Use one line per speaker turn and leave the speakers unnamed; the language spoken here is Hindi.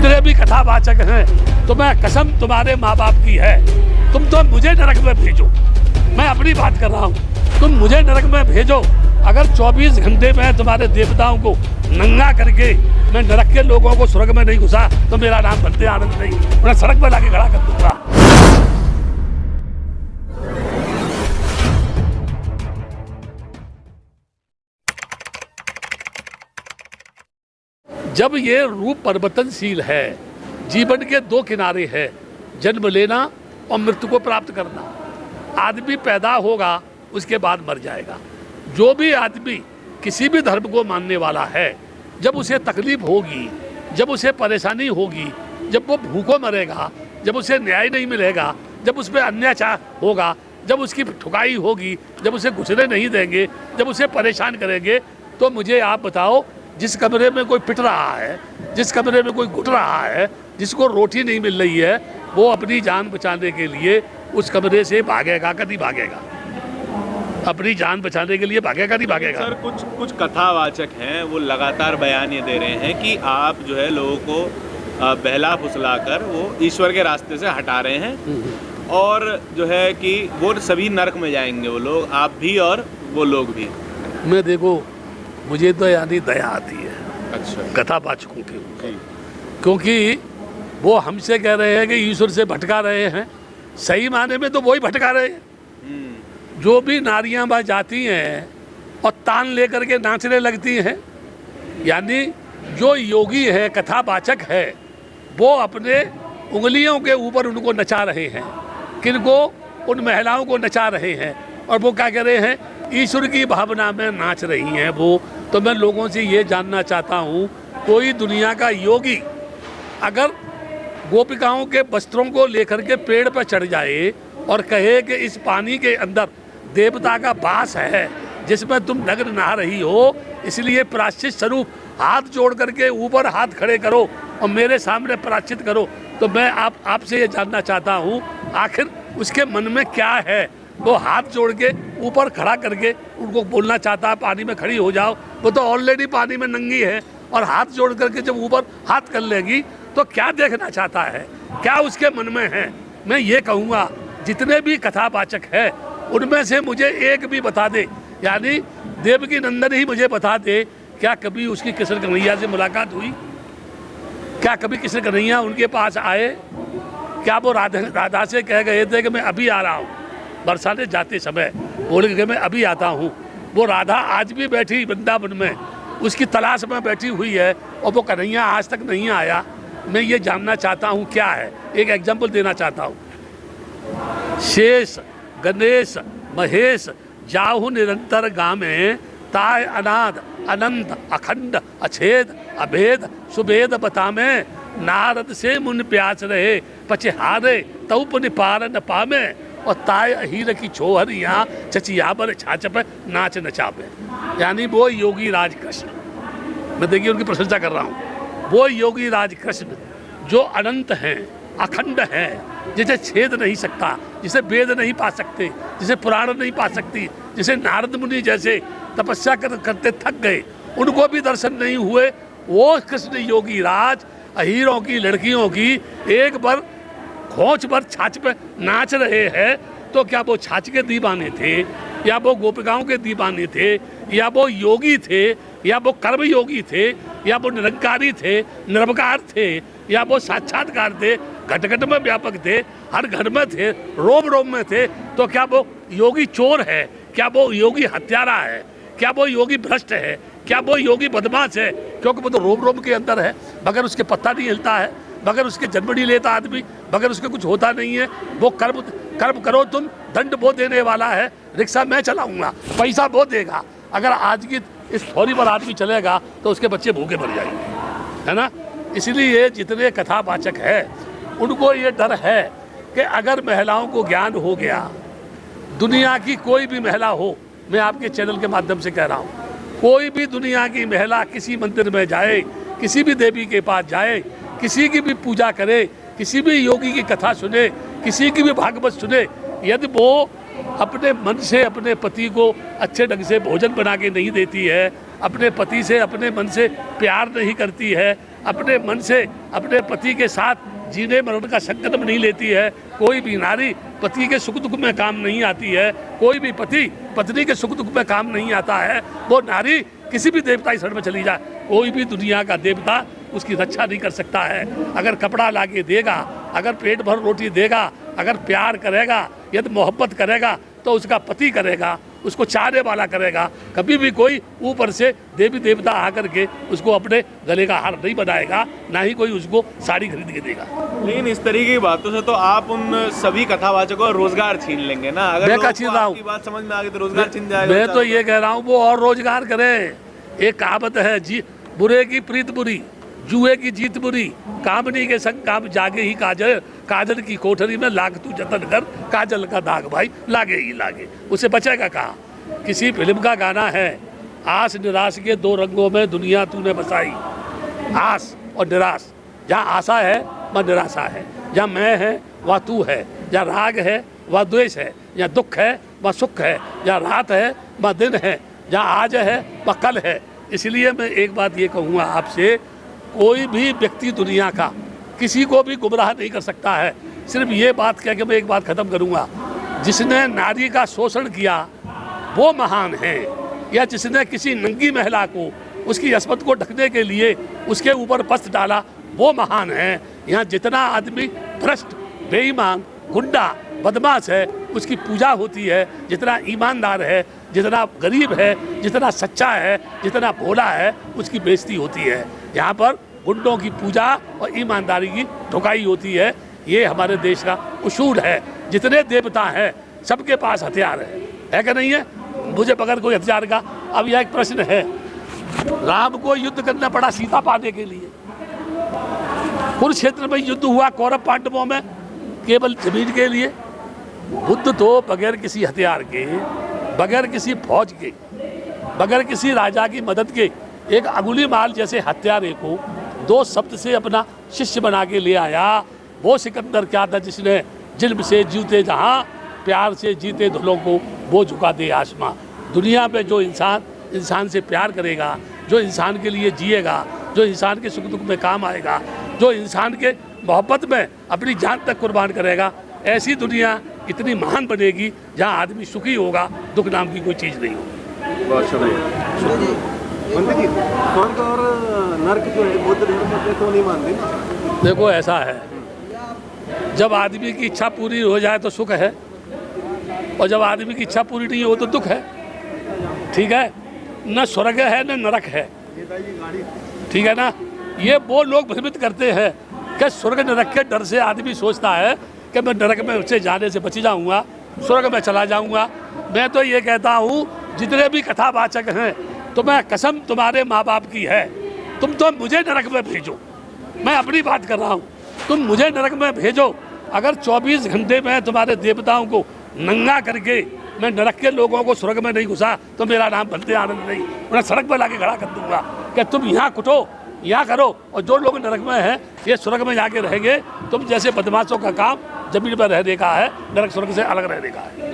जितने भी कथावाचक हैं, तो मैं कसम तुम्हारे माँ बाप की है, तुम तो मुझे नरक में भेजो। मैं अपनी बात कर रहा हूँ, तुम मुझे नरक में भेजो। अगर 24 घंटे में तुम्हारे देवताओं को नंगा करके मैं नरक के लोगों को स्वर्ग में नहीं घुसा तो मेरा नाम बनते आनंद नहीं, मैं सड़क पर लाके खड़ा कर दूंगा। जब ये रूप परिवर्तनशील है, जीवन के दो किनारे है, जन्म लेना और मृत्यु को प्राप्त करना। आदमी पैदा होगा, उसके बाद मर जाएगा। जो भी आदमी किसी भी धर्म को मानने वाला है, जब उसे तकलीफ होगी, जब उसे परेशानी होगी, जब वो भूखों मरेगा, जब उसे न्याय नहीं मिलेगा, जब उस पर अत्याचार होगा, जब उसकी ठुकाई होगी, जब उसे घुसने नहीं देंगे, जब उसे परेशान करेंगे, तो मुझे आप बताओ, जिस कमरे में कोई पिट रहा है, जिस कमरे में कोई घुट रहा है, जिसको रोटी नहीं मिल रही है, वो अपनी जान बचाने के लिए उस कमरे से भागेगा कभी भागेगा? अपनी जान बचाने के लिए भागेगा नहीं भागेगा?
सर, कुछ कथावाचक हैं, वो लगातार बयान ये दे रहे हैं कि आप जो है लोगों को बहला फुसला कर वो ईश्वर के रास्ते से हटा रहे हैं और जो है कि वो सभी नरक में जाएंगे, वो लोग, आप भी और वो लोग भी।
मैं देखो, मुझे तो यानी दया आती है
अच्छा
कथावाचकों के ऊपर, क्योंकि वो हमसे कह रहे हैं कि ईश्वर से भटका रहे हैं। सही माने में तो वही भटका रहे हैं। जो भी नारियां वहाँ जाती हैं और तान लेकर के नाचने लगती हैं, यानी जो योगी है, कथावाचक है, वो अपने उंगलियों के ऊपर उनको नचा रहे हैं। किनको? उन महिलाओं को नचा रहे हैं। और वो क्या कह रहे हैं? ईश्वर की भावना में नाच रही हैं वो। तो मैं लोगों से ये जानना चाहता हूँ, कोई दुनिया का योगी अगर गोपिकाओं के वस्त्रों को लेकर के पेड़ पर चढ़ जाए और कहे कि इस पानी के अंदर देवता का वास है जिसमें तुम नग्न नहा रही हो, इसलिए प्रायश्चित स्वरूप हाथ जोड़ करके ऊपर हाथ खड़े करो और मेरे सामने प्रायश्चित करो, तो मैं आपसे ये जानना चाहता हूँ, आखिर उसके मन में क्या है? वो हाथ जोड़ के ऊपर खड़ा करके उनको बोलना चाहता है पानी में खड़ी हो जाओ, वो तो ऑलरेडी पानी में नंगी है, और हाथ जोड़ करके जब ऊपर हाथ कर लेगी तो क्या देखना चाहता है? क्या उसके मन में है? मैं ये कहूँगा, जितने भी कथावाचक है उनमें से मुझे एक भी बता दे, यानी देवकी नंदन ही मुझे बता दे, क्या कभी उसकी कृष्ण कन्हैया से मुलाकात हुई? क्या कभी कृष्ण कन्हैया उनके पास आए? क्या वो राधा से कह गए थे कि मैं अभी आ रहा हूँ? बरसाने जाते समय बोले कि मैं अभी आता हूँ। वो राधा आज भी बैठी वृंदावन में, उसकी तलाश में बैठी हुई है, और वो कन्हैया आज तक नहीं आया। मैं ये जानना चाहता हूँ क्या है। एक एग्जाम्पल देना चाहता हूँ। शेष गणेश महेश जाहु निरंतर गामे, ताय अनाद अनंत अखंड अछेद अभेद सुभेद बतामे, नारद से मुन प्यास रहे पचहारे तउप निपार न पामे, और ताय अहीर की छोहरियाँ चचिया पर छाछ पे नाच नचापे। यानी वो योगी राज कृष्ण, मैं देखिए उनकी प्रशंसा कर रहा हूँ, वो योगी राज कृष्ण जो अनंत हैं, अखंड हैं, जिसे छेद नहीं सकता, जिसे वेद नहीं पा सकते, जिसे पुराण नहीं पा सकती, जिसे नारद मुनि जैसे तपस्या करते थक गए, उनको भी दर्शन नहीं हुए, वो कृष्ण योगी राज अहीरों की लड़कियों की एक बार खोच पर छाछ पे नाच रहे हैं। तो क्या वो छाछ के दीवाने थे, या वो गोपिकाओं के दीवाने थे, या वो योगी थे, या वो कर्म योगी थे, या वो निरंकारी थे, निरंकार थे, या वो साक्षात्कार थे, घट घट में व्यापक थे, हर घर में थे, रोम रोम में थे? तो क्या वो योगी चोर है? क्या वो योगी हत्यारा है? क्या वो योगी भ्रष्ट है? क्या वो योगी बदमाश है? क्योंकि वो तो रोम रोम के अंदर है, मगर उसके पत्ता नहीं हिलता है, मगर उसके जन्म नहीं लेता आदमी, मगर उसके कुछ होता नहीं है। वो कर्म करो तुम, दंड वो देने वाला है। रिक्शा मैं चलाऊंगा, पैसा वो देगा। अगर आज की इस थोड़ी पर आदमी चलेगा तो उसके बच्चे भूखे मर जाएंगे, है ना? इसलिए जितने कथावाचक है उनको ये डर है कि अगर महिलाओं को ज्ञान हो गया, दुनिया की कोई भी महिला हो, मैं आपके चैनल के माध्यम से कह रहा हूँ, कोई भी दुनिया की महिला किसी मंदिर में जाए, किसी भी देवी के पास जाए, किसी की भी पूजा करे, किसी भी योगी की कथा सुने, किसी की भी भागवत सुने, यदि वो अपने मन से अपने पति को अच्छे ढंग से भोजन बना के नहीं देती है, अपने पति से अपने मन से प्यार नहीं करती है, अपने मन से अपने पति के साथ जीने मरण का संकल्प नहीं लेती है, कोई भी नारी पति के सुख दुख में काम नहीं आती है, कोई भी पति पत्नी के सुख दुख में काम नहीं आता है, वो नारी किसी भी देवता की शरण में चली जाए, कोई भी दुनिया का देवता उसकी रक्षा नहीं कर सकता है। अगर कपड़ा लाके देगा, अगर पेट भर रोटी देगा, अगर प्यार करेगा, यदि मोहब्बत करेगा तो उसका पति करेगा, उसको चाहने वाला करेगा। कभी भी कोई ऊपर से देवी देवता आकर के उसको अपने गले का हार नहीं बनाएगा, ना ही कोई उसको साड़ी खरीद के देगा।
लेकिन इस तरीके की बातों से तो आप उन सभी कथावाचकों का रोजगार छीन लेंगे ना। अगर
मैं
लोगों
छीन
को
रहा हूँ,
आपकी बात समझ में आ गई तो रोजगार छीन जाएगा।
मैं तो ये कह रहा हूँ वो और रोजगार करे। एक कहावत है, जी बुरे की प्रीत बुरी, जुए की जीत बुरी, कामनी के संग काम जागे ही काजल, काजल की कोठरी में लाग तू जतन कर, काजल का दाग भाई लागे ही लागे। उसे बचेगा कहाँ। किसी फिल्म का गाना है, आस निराश के दो रंगों में दुनिया तूने बसाई। आस और निराश, जहाँ आशा है वहाँ निराशा है, जहाँ मैं है वहाँ तू है, जहाँ राग है वहाँ द्वेष है, जहाँ दुख है वहाँ सुख है, जहाँ रात है वहाँ दिन है, जहाँ आज है वहाँ कल है। इसलिए मैं एक बात ये कहूँगा आपसे, कोई भी व्यक्ति दुनिया का किसी को भी गुमराह नहीं कर सकता है। सिर्फ ये बात कह के मैं एक बात ख़त्म करूँगा, जिसने नारी का शोषण किया वो महान है, या जिसने किसी नंगी महिला को उसकी अस्मत को ढकने के लिए उसके ऊपर वस्त्र डाला वो महान है। यहाँ जितना आदमी भ्रष्ट, बेईमान, गुंडा, बदमाश है उसकी पूजा होती है, जितना ईमानदार है, जितना गरीब है, जितना सच्चा है, जितना भोला है उसकी बेइज्जती होती है। यहाँ पर गुंडों की पूजा और ईमानदारी की ठुकाई होती है। ये हमारे देश का उसूल है। जितने देवता हैं सबके पास हथियार है कि नहीं है? मुझे बगैर कोई हथियार का। अब यह एक प्रश्न है, राम को युद्ध करना पड़ा सीता पाने के लिए। कुरुक्षेत्र में युद्ध हुआ कौरव पांडवों में केवल जमीन के लिए। बुद्ध तो बगैर किसी हथियार के, बगैर किसी फौज के, बगैर किसी राजा की मदद के एक अंगुलीमाल जैसे हत्यारे को 2 शब्द से अपना शिष्य बना के ले आया। वो सिकंदर क्या था जिसने जिल्म से जीते जहाँ, प्यार से जीते धुलों को वो झुका दे आसमां। दुनिया में जो इंसान से प्यार करेगा, जो इंसान के लिए जिएगा, जो इंसान के सुख दुख में काम आएगा, जो इंसान के मोहब्बत में अपनी जान तक कुर्बान करेगा, ऐसी दुनिया इतनी महान बनेगी जहाँ आदमी सुखी होगा, दुख नाम की कोई चीज़ नहीं होगी।
बहुत शुक्रिया।
पंडित जी, स्वर्ग और नर्क जो है बुद्ध धर्म में तो नहीं मानते ना?
देखो ऐसा है, जब आदमी की इच्छा पूरी हो जाए तो सुख है, और जब आदमी की इच्छा पूरी नहीं हो तो दुख है। ठीक है, न स्वर्ग है न नरक है, ठीक है ना। ये वो लोग भ्रमित करते हैं कि स्वर्ग नरक के डर से आदमी सोचता है कि मैं नरक में उससे जाने से बच जाऊंगा, स्वर्ग में चला जाऊंगा। मैं तो ये कहता हूँ, जितने भी कथावाचक हैं, तो मैं कसम तुम्हारे माँ बाप की है, तुम तो मुझे नरक में भेजो। मैं अपनी बात कर रहा हूँ, तुम मुझे नरक में भेजो। अगर 24 घंटे में तुम्हारे देवताओं को नंगा करके मैं नरक के लोगों को स्वर्ग में नहीं घुसा तो मेरा नाम बनते आनंद नहीं। उन्हें सड़क पर लाके खड़ा कर दूंगा कि तुम यहाँ कुटो, यहाँ करो, और जो लोग नरक में हैं ये स्वर्ग में जाके रहेंगे। तुम जैसे बदमाशों का काम जमीन पर रहने का है, नरक स्वर्ग से अलग रहने का है।